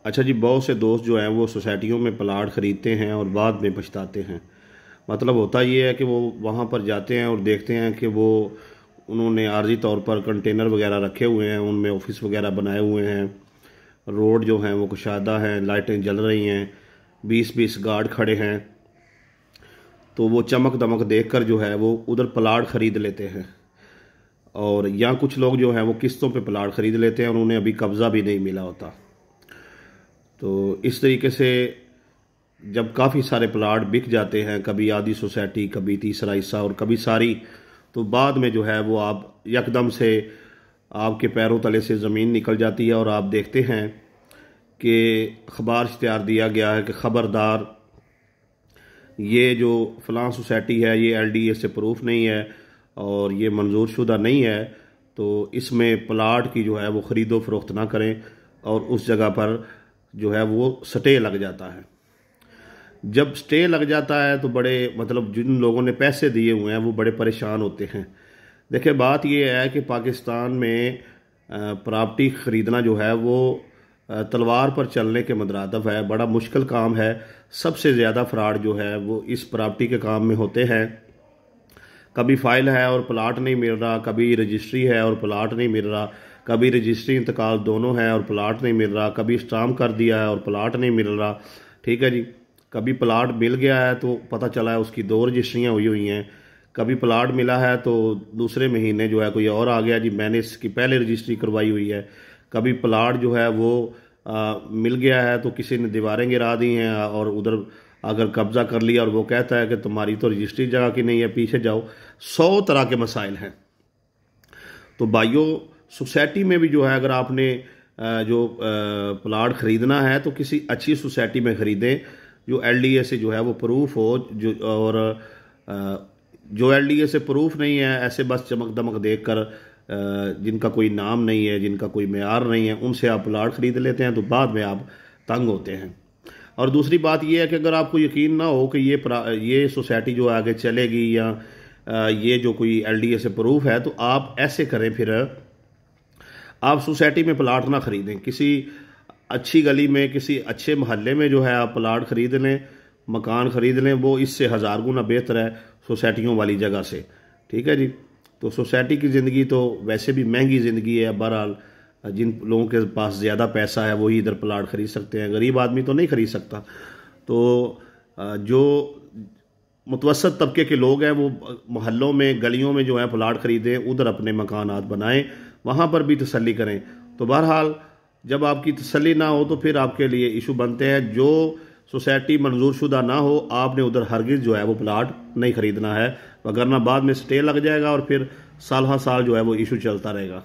अच्छा जी, बहुत से दोस्त जो हैं वो सोसाइटियों में प्लाट ख़रीदते हैं और बाद में पछताते हैं। मतलब होता ये है कि वो वहाँ पर जाते हैं और देखते हैं कि वो उन्होंने आर्जी तौर पर कंटेनर वगैरह रखे हुए हैं, उनमें ऑफिस वगैरह बनाए हुए हैं, रोड जो हैं वो कुशादा हैं, लाइटें जल रही हैं, 20-20 गार्ड खड़े हैं। तो वो चमक दमक देख कर जो है वो उधर प्लाट ख़रीद लेते हैं। और या कुछ लोग जो हैं वो किस्तों पे प्लाट ख़रीद लेते हैं और उन्हें अभी कब्ज़ा भी नहीं मिला होता। तो इस तरीके से जब काफ़ी सारे प्लाट बिक जाते हैं, कभी आधी सोसाइटी, कभी तीसरा हिस्सा और कभी सारी, तो बाद में जो है वो आप यकदम से आपके पैरों तले से ज़मीन निकल जाती है और आप देखते हैं कि अखबार इश्तिहार दिया गया है कि ख़बरदार, ये जो फ़लाँ सोसाइटी है ये LDA से प्रूफ नहीं है और ये मंजूर शुदा नहीं है, तो इसमें प्लाट की जो है वो ख़रीदो फरोख्त ना करें। और उस जगह पर जो है वो स्टे लग जाता है। जब स्टे लग जाता है तो बड़े, मतलब जिन लोगों ने पैसे दिए हुए हैं वो बड़े परेशान होते हैं। देखिए, बात ये है कि पाकिस्तान में प्रॉपर्टी ख़रीदना जो है वो तलवार पर चलने के मुतरादिफ है, बड़ा मुश्किल काम है। सबसे ज़्यादा फ्रॉड जो है वो इस प्रॉपर्टी के काम में होते हैं। कभी फाइल है और प्लाट नहीं मिल रहा, कभी रजिस्ट्री है और प्लाट नहीं मिल रहा, कभी रजिस्ट्री इंतकाल दोनों है और प्लाट नहीं मिल रहा, कभी स्टाम्प कर दिया है और प्लाट नहीं मिल रहा। ठीक है जी, कभी प्लाट मिल गया है तो पता चला है उसकी 2 रजिस्ट्रियाँ हुई हुई हैं, कभी प्लाट मिला है तो दूसरे महीने जो है कोई और आ गया जी, मैंने इसकी पहले रजिस्ट्री करवाई हुई है। कभी प्लाट जो है वो मिल गया है तो किसी ने दीवारें गिरा दी हैं और उधर अगर कब्ज़ा कर लिया और वो कहता है कि तुम्हारी तो रजिस्ट्री जगह की नहीं है, पीछे जाओ। 100 तरह के मसाइल हैं। तो भाइयों, सोसाइटी में भी जो है अगर आपने जो प्लाट ख़रीदना है तो किसी अच्छी सोसाइटी में ख़रीदें जो LDA से जो है वो प्रूफ हो। जो LDA से प्रूफ नहीं है, ऐसे बस चमक दमक देख कर, जिनका कोई नाम नहीं है, जिनका कोई मेयार नहीं है, उनसे आप प्लाट ख़रीद लेते हैं तो बाद में आप तंग होते हैं। और दूसरी बात यह है कि अगर आपको यकीन ना हो कि ये सोसाइटी जो आगे चलेगी या ये जो कोई LDA से प्रूफ है, तो आप ऐसे करें, फिर आप सोसाइटी में प्लाट ना ख़रीदें। किसी अच्छी गली में, किसी अच्छे मोहल्ले में जो है आप प्लाट ख़रीद लें, मकान ख़रीद लें, वो इससे 1000 गुना बेहतर है सोसाइटियों वाली जगह से। ठीक है जी। तो सोसाइटी की ज़िंदगी तो वैसे भी महंगी ज़िंदगी है। बहरहाल, जिन लोगों के पास ज़्यादा पैसा है वही इधर प्लाट ख़रीद सकते हैं, गरीब आदमी तो नहीं ख़रीद सकता। तो जो मुतवसत तबके के लोग हैं वो मोहल्लों में, गलियों में जो है प्लाट ख़रीदें, उधर अपने मकानात बनाएं, वहाँ पर भी तसल्ली करें। तो बहरहाल, जब आपकी तसल्ली ना हो तो फिर आपके लिए इशू बनते हैं। जो सोसाइटी मंजूर शुदा ना हो, आपने उधर हरगिज़ जो है वो प्लाट नहीं ख़रीदना है, वरना बाद में स्टे लग जाएगा और फिर साल हर साल जो है वो इशू चलता रहेगा।